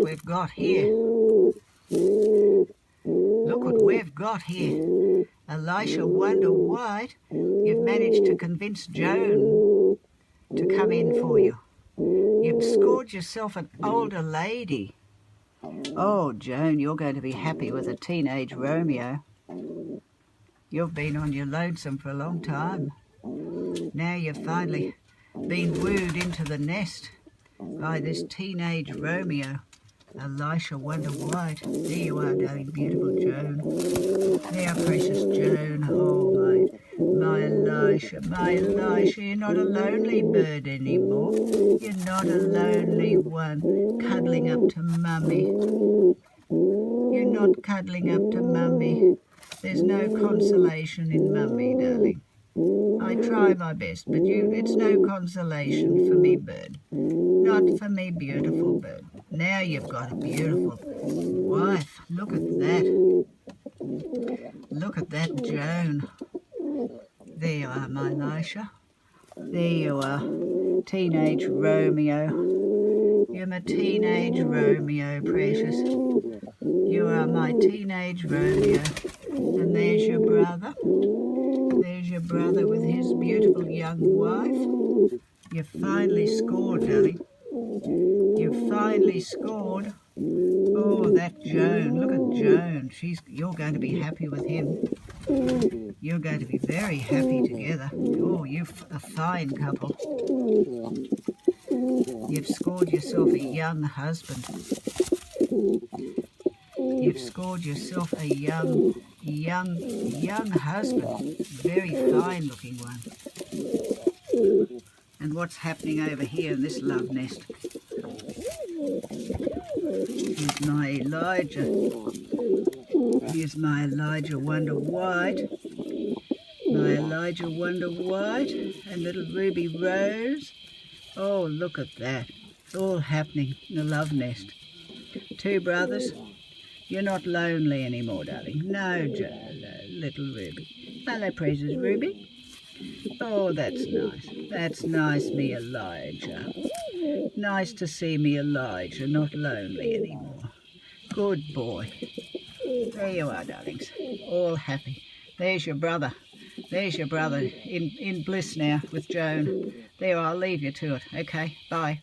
what we've got here. Look what we've got here. Elisha Wonderwhite, you've managed to convince Joan to come in for you. You've scored yourself an older lady. Oh, Joan, you're going to be happy with a teenage Romeo. You've been on your lonesome for a long time. Now you've finally been wooed into the nest by this teenage Romeo, Elisha Wonderwhite. There you are, darling, beautiful Joan. There, precious Joan. Oh, my Elisha, you're not a lonely bird anymore. You're not a lonely one cuddling up to Mummy. You're not cuddling up to Mummy. There's no consolation in Mummy, darling. I try my best, but it's no consolation for me, bird. Not for me, beautiful bird. Now you've got a beautiful wife. Look at that. Look at that, Joan. There you are, my Elisha. There you are, teenage Romeo. You're my teenage Romeo, precious. You are my teenage Romeo. And there's your brother. There's your brother with his beautiful young wife. You've finally scored, darling. You've finally scored. Oh, that Joan. Look at Joan. You're going to be happy with him. You're going to be very happy together. Oh, you're a fine couple. You've scored yourself a young husband. You've scored yourself a young husband. Very fine looking one. And what's happening over here in this love nest? Here's my Elijah. Here's my Elijah Wonderwhite. My Elijah Wonderwhite and little Ruby Rose. Oh, look at that. It's all happening in the love nest. Two brothers. You're not lonely anymore, darling. No, little Ruby. Hello, precious Ruby. Oh, that's nice. That's nice, me Elijah. Nice to see me Elijah not lonely anymore. Good boy. There you are, darlings. All happy. There's your brother. There's your brother in bliss now with Joan. There, I'll leave you to it. Okay, bye.